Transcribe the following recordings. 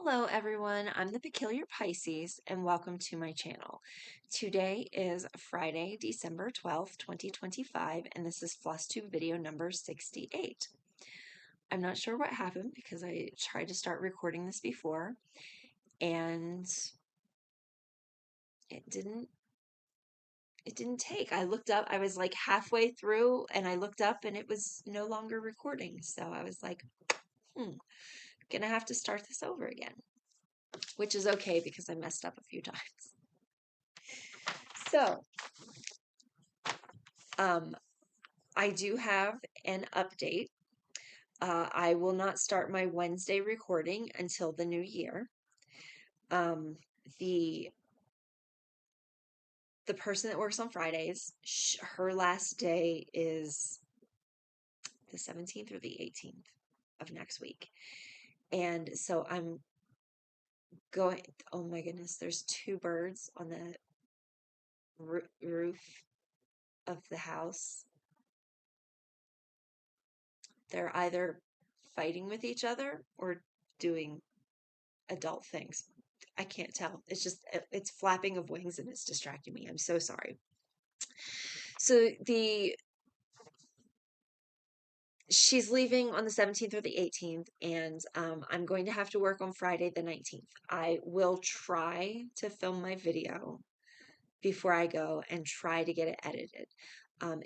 Hello everyone, I'm the Peculiar Pisces and welcome to my channel. Today is Friday, December 12th, 2025, and this is Flosstube video number 68. I'm not sure what happened because I tried to start recording this before and it didn't take. I looked up, I was like halfway through and I looked up and it was no longer recording. So I was like, gonna have to start this over again. Which is okay because I messed up a few times. So, I do have an update. I will not start my Wednesday recording until the new year. The person that works on Fridays, her last day is the 17th or the 18th of next week. And so I'm going, oh my goodness, there's two birds on the roof of the house. They're either fighting with each other or doing adult things. I can't tell. It's flapping of wings and it's distracting me. I'm so sorry. So she's leaving on the 17th or the 18th, and I'm going to have to work on Friday the 19th. I will try to film my video before I go and try to get it edited.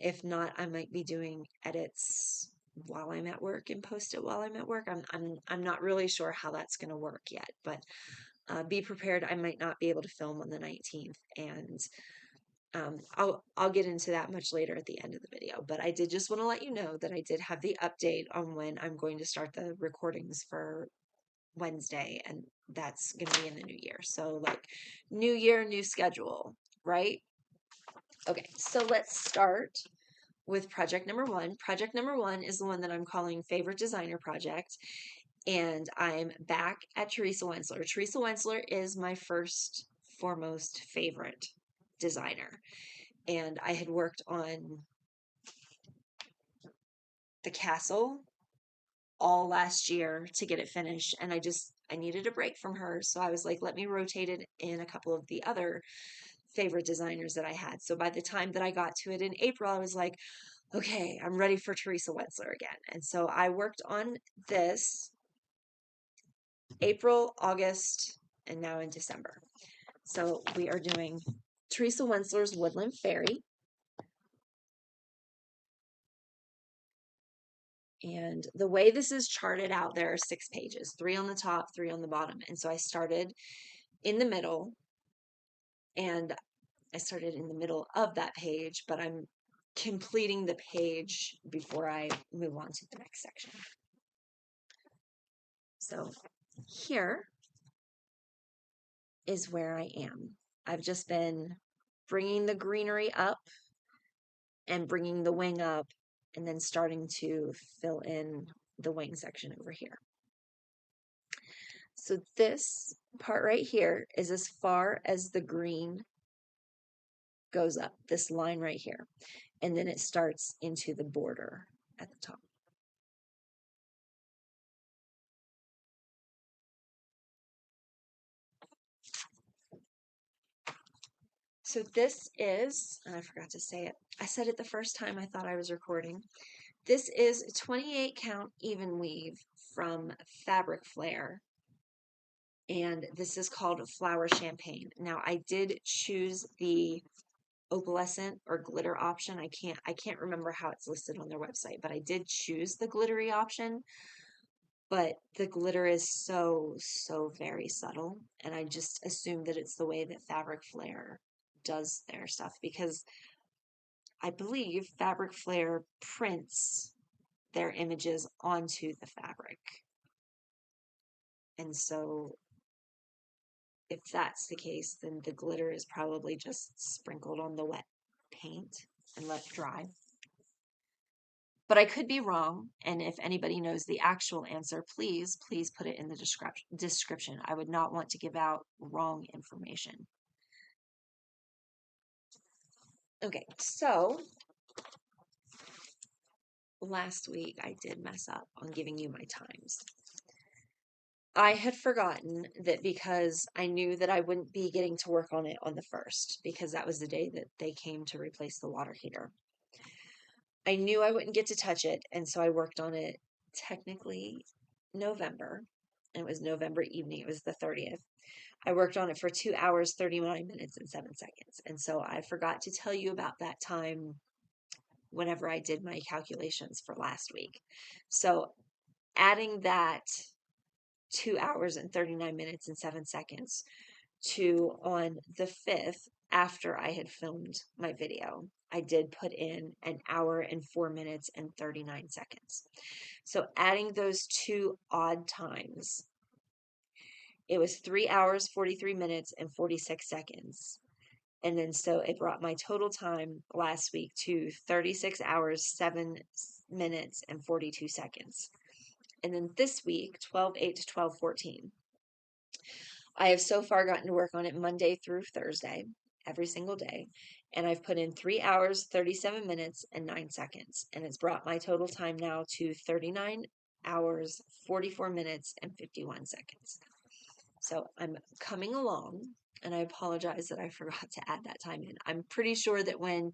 If not, I might be doing edits while I'm at work and post it while I'm at work. I'm not really sure how that's going to work yet, but be prepared. I might not be able to film on the 19th, and I'll get into that much later at the end of the video. But I did just want to let you know that I did have the update on when I'm going to start the recordings for Wednesday, and that's going to be in the new year. So like new year, new schedule, right? Okay, so let's start with project number one. Project number one is the one that I'm calling Favorite Designer Project. And I'm back at Teresa Wentzler. Teresa Wentzler is my first foremost favorite designer. And I had worked on the castle all last year to get it finished. And I needed a break from her. So I was like, let me rotate it in a couple of the other favorite designers that I had. So by the time that I got to it in April, I was like, okay, I'm ready for Teresa Wentzler again. And so I worked on this April, August, and now in December. So we are doing Teresa Wentzler's Woodland Faerie. And the way this is charted out, there are 6 pages, 3 on the top, 3 on the bottom. And so I started in the middle, and I started in the middle of that page, but I'm completing the page before I move on to the next section. So here is where I am. I've just been bringing the greenery up and bringing the wing up and then starting to fill in the wing section over here. So this part right here is as far as the green goes up, this line right here. And then it starts into the border at the top. So this is, and I forgot to say it, I said it the first time I thought I was recording. This is a 28 count even weave from Fabric Flair. And this is called Flower Champagne. Now I did choose the opalescent or glitter option. I can't remember how it's listed on their website, but I did choose the glittery option. But the glitter is so very subtle, and I just assume that it's the way that Fabric Flair does their stuff, because I believe Fabric Flair prints their images onto the fabric. And so if that's the case, then the glitter is probably just sprinkled on the wet paint and let dry. But I could be wrong, and if anybody knows the actual answer, please put it in the description. I would not want to give out wrong information. Okay, so last week I did mess up on giving you my times. I had forgotten that because I knew that I wouldn't be getting to work on it on the 1st because that was the day that they came to replace the water heater. I knew I wouldn't get to touch it, and so I worked on it technically November, and it was November evening. It was the 30th. I worked on it for 2 hours, 39 minutes, and 7 seconds. And so I forgot to tell you about that time whenever I did my calculations for last week. So adding that 2 hours and 39 minutes and 7 seconds to on the 5th, after I had filmed my video, I did put in an hour and 4 minutes and 39 seconds. So adding those two odd times, it was 3 hours, 43 minutes, and 46 seconds. And then so it brought my total time last week to 36 hours, 7 minutes, and 42 seconds. And then this week, 12/8 to 12/14. I have so far gotten to work on it Monday through Thursday, every single day. And I've put in 3 hours, 37 minutes, and 9 seconds. And it's brought my total time now to 39 hours, 44 minutes, and 51 seconds. So I'm coming along, and I apologize that I forgot to add that time in. I'm pretty sure that when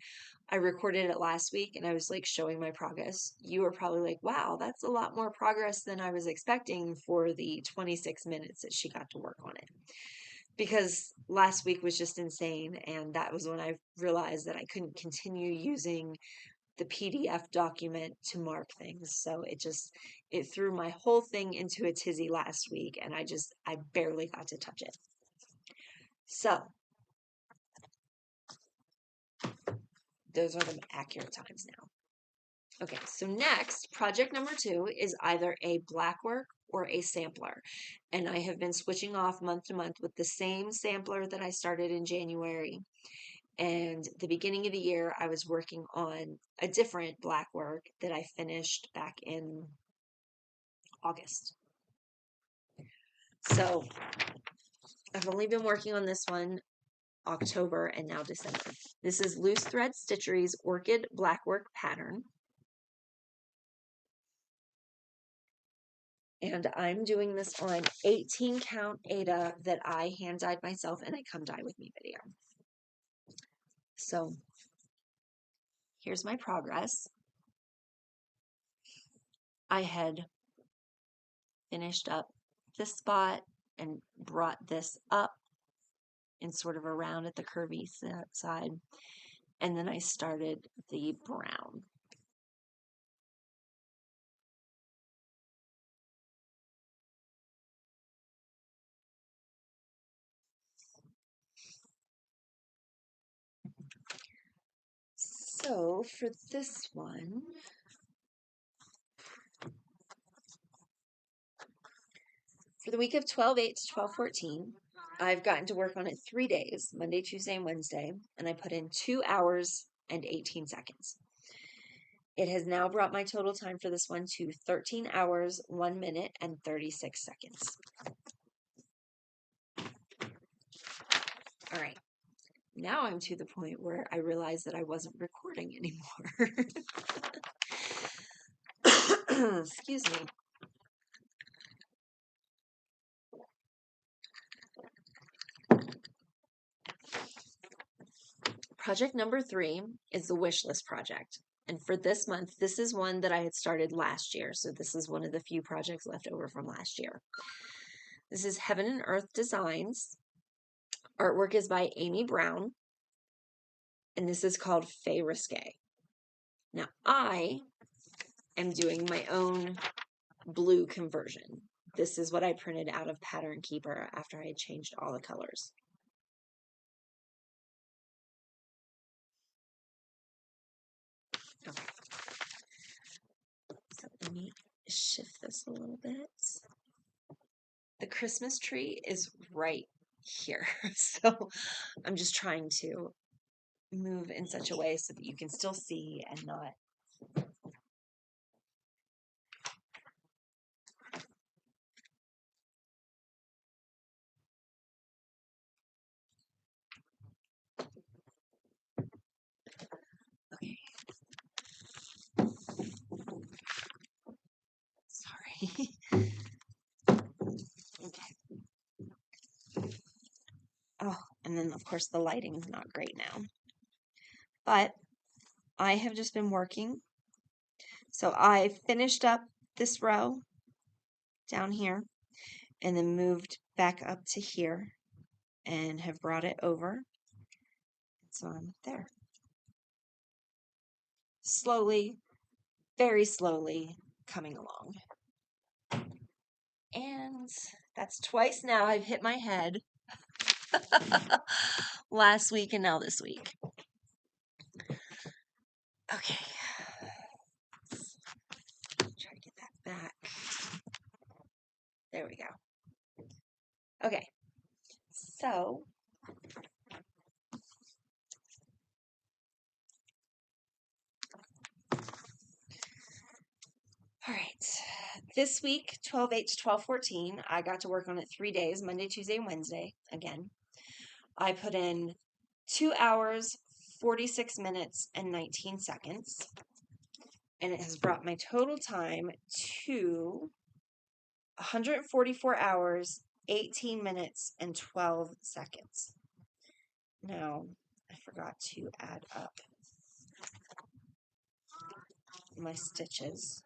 I recorded it last week and I was like showing my progress, you were probably like, wow, that's a lot more progress than I was expecting for the 26 minutes that she got to work on it. Because last week was just insane, and that was when I realized that I couldn't continue using the PDF document to mark things. So it threw my whole thing into a tizzy last week, and I barely got to touch it. So those are the accurate times now. Okay, so next, project number 2 is either a Blackwork or a sampler. And I have been switching off month to month with the same sampler that I started in January. And the beginning of the year, I was working on a different Blackwork that I finished back in August. So I've only been working on this one October and now December. This is Loose Thread Stitchery's Orchid Blackwork pattern. And I'm doing this on 18 count Aida that I hand dyed myself in a Come Dye With Me video. So here's my progress. I had finished up this spot and brought this up and sort of around at the curvy side. And then I started the brown. So for this one, for the week of 12/8 to 12/14, I've gotten to work on it 3 days, Monday, Tuesday, and Wednesday, and I put in 2 hours and 18 seconds. It has now brought my total time for this one to 13 hours, 1 minute, and 36 seconds. All right. Now I'm to the point where I realized that I wasn't recording anymore. Excuse me. Project number 3 is the wish list project. And for this month, this is one that I had started last year. So this is one of the few projects left over from last year. This is Heaven and Earth Designs. Artwork is by Amy Brown. And this is called Faerie Risqué. Now I am doing my own blue conversion. This is what I printed out of Pattern Keeper after I had changed all the colors. Okay. So let me shift this a little bit. The Christmas tree is right here. So I'm just trying to move in such a way so that you can still see and not. Okay. Sorry. Oh, and then of course the lighting's not great now. But I have just been working. So I finished up this row down here and then moved back up to here and have brought it over. So I'm there. Slowly, very slowly coming along. And that's twice now I've hit my head. Last week and now this week. Okay. Try to get that back. There we go. Okay. So all right. This week, 12/8 to 12/14, I got to work on it 3 days, Monday, Tuesday, and Wednesday again. I put in 2 hours, 46 minutes, and 19 seconds. And it has brought my total time to 144 hours, 18 minutes, and 12 seconds. Now, I forgot to add up my stitches.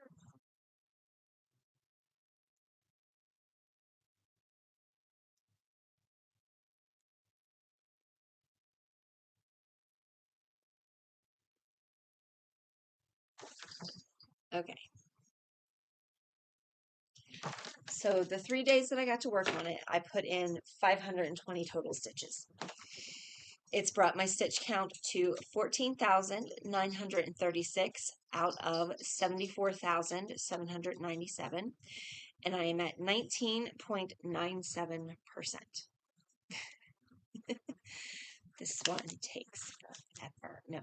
Okay. So the 3 days that I got to work on it, I put in 520 total stitches. It's brought my stitch count to 14,936 out of 74,797, and I am at 19.97%. This one takes forever. No,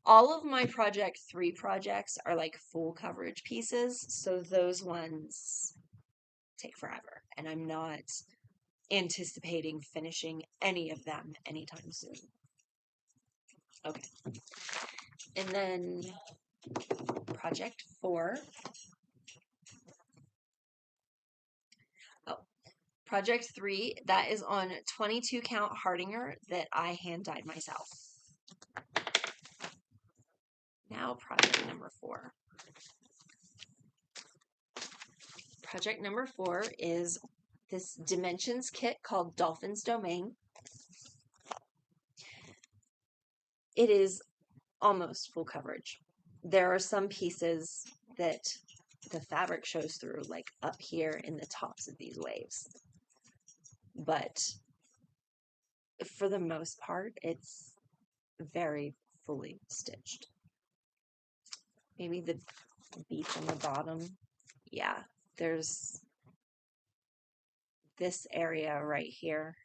all of my project 3 projects are like full coverage pieces, so those ones take forever, and I'm not anticipating finishing any of them anytime soon. Okay. And then project 4. Oh, project 3, that is on 22 count Hardinger that I hand dyed myself. Now project number 4. Project number 4 is this Dimensions kit called Dolphins Domain. It is almost full coverage. There are some pieces that the fabric shows through, like up here in the tops of these waves. But for the most part, it's very fully stitched. Maybe the beach on the bottom. Yeah, there's this area right here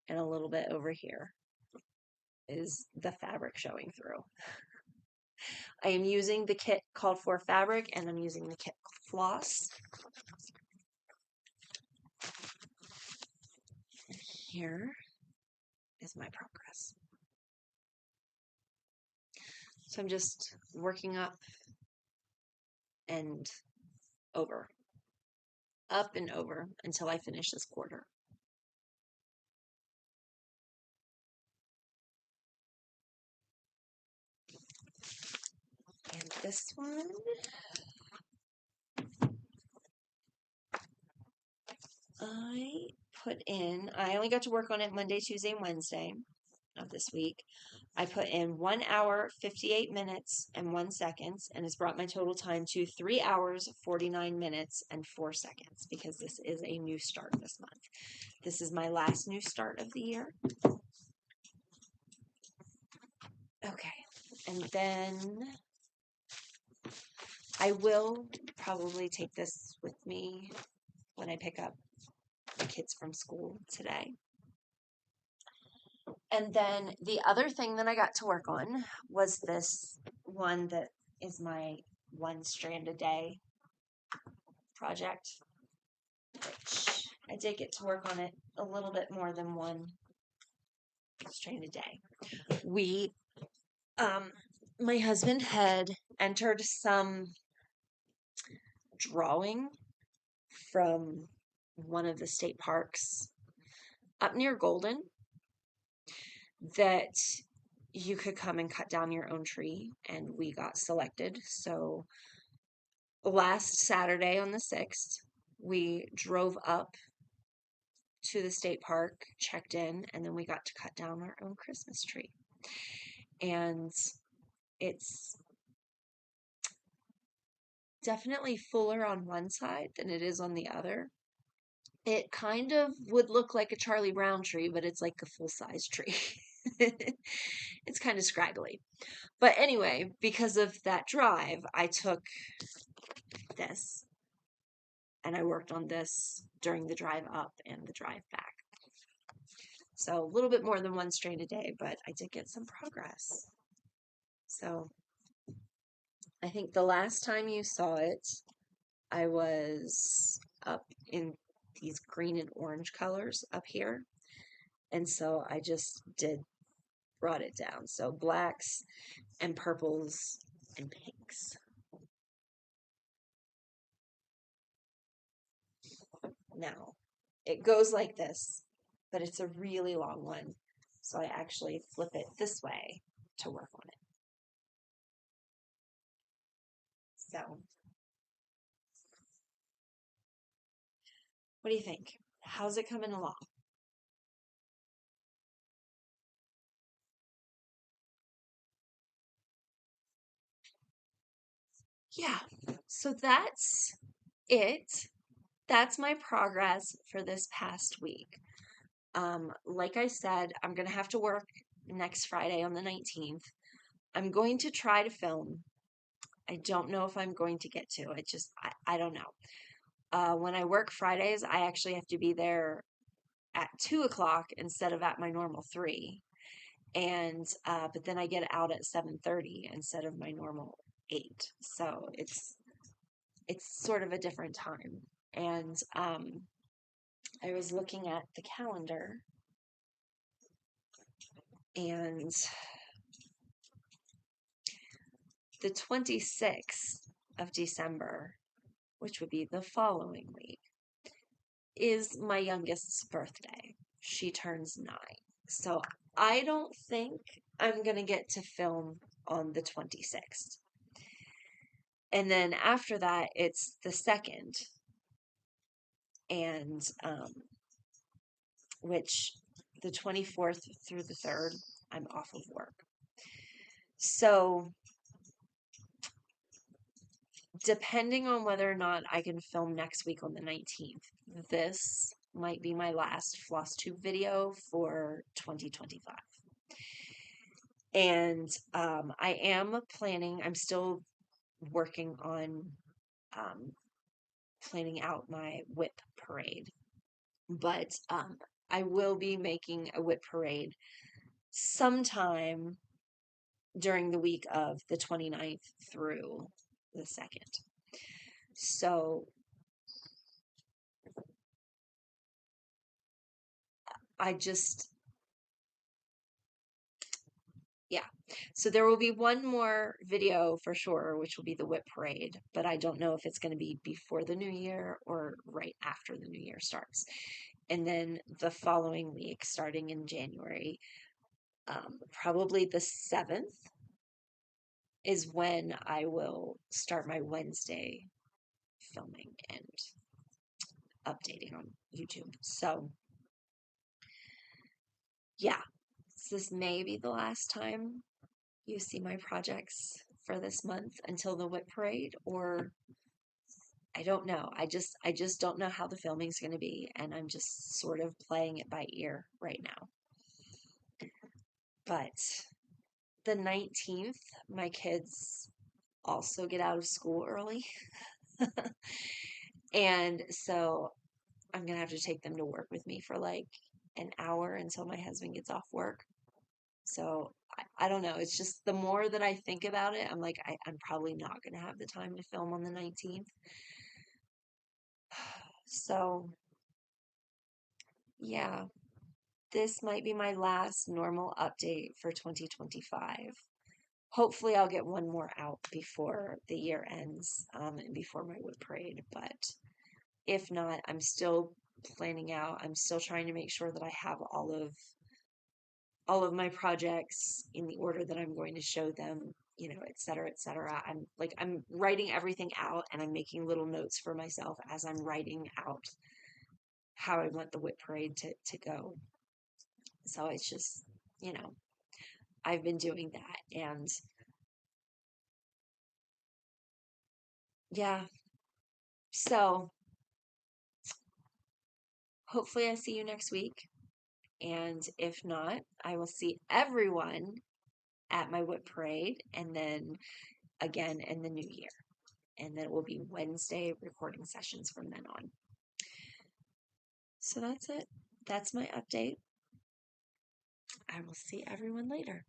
and a little bit over here is the fabric showing through. I am using the kit called For Fabric, and I'm using the kit Floss. Here is my progress. So I'm just working up and over, up and over until I finish this quarter. And this one, I only got to work on it Monday, Tuesday, and Wednesday of this week. I put in 1 hour, 58 minutes, and 1 second, and it's brought my total time to 3 hours, 49 minutes, and 4 seconds, because this is a new start this month. This is my last new start of the year. Okay, and then I will probably take this with me when I pick up the kids from school today. And then the other thing that I got to work on was this one that is my 1 strand a day project, which I did get to work on it a little bit more than 1 strand a day. My husband had entered some drawing from one of the state parks up near Golden that you could come and cut down your own tree, and we got selected. So last Saturday on the 6th, we drove up to the state park, checked in, and then we got to cut down our own Christmas tree. And it's definitely fuller on one side than it is on the other. It kind of would look like a Charlie Brown tree, but it's like a full-size tree. It's kind of scraggly. But anyway, because of that drive, I took this and I worked on this during the drive up and the drive back. So a little bit more than one strain a day, but I did get some progress. So I think the last time you saw it, I was up in these green and orange colors up here. And so I just brought it down. So blacks and purples and pinks. Now, it goes like this, but it's a really long one. So I actually flip it this way to work on it. So, what do you think? How's it coming along? Yeah, so that's it. That's my progress for this past week. Like I said, I'm going to have to work next Friday on the 19th. I'm going to try to film. I don't know if I'm going to get to. I don't know. When I work Fridays, I actually have to be there at 2 o'clock instead of at my normal 3. And, but then I get out at 7:30 instead of my normal 8. So it's sort of a different time. And, I was looking at the calendar and the 26th of December, which would be the following week, is my youngest's birthday. She turns 9. So I don't think I'm going to get to film on the 26th. And then after that, it's the 2nd, and which the 24th through the 3rd, I'm off of work. So depending on whether or not I can film next week on the 19th, this might be my last Flosstube video for 2025. And I am planning, I'm still working on planning out my whip parade. But I will be making a whip parade sometime during the week of the 29th through the 2nd. So I just, yeah. So there will be one more video for sure, which will be the whip parade, but I don't know if it's going to be before the new year or right after the new year starts. And then the following week, starting in January, probably the 7th, is when I will start my Wednesday filming and updating on YouTube. So, yeah, this may be the last time you see my projects for this month until the whip parade, or I don't know. I just don't know how the filming's going to be, and I'm just sort of playing it by ear right now. But the 19th, my kids also get out of school early. And so I'm going to have to take them to work with me for like an hour until my husband gets off work. So I don't know. It's just the more that I think about it, I'm like, I'm probably not going to have the time to film on the 19th. So, yeah, this might be my last normal update for 2025. Hopefully, I'll get one more out before the year ends and before my wood parade. But if not, I'm still planning out. I'm still trying to make sure that I have all of my projects in the order that I'm going to show them, et cetera, et cetera. I'm writing everything out, and I'm making little notes for myself as I'm writing out how I want the whip parade to go. So it's just, I've been doing that. And yeah, so hopefully I see you next week. And if not, I will see everyone at my whip parade and then again in the new year. And then it will be Wednesday recording sessions from then on. So that's it. That's my update. I will see everyone later.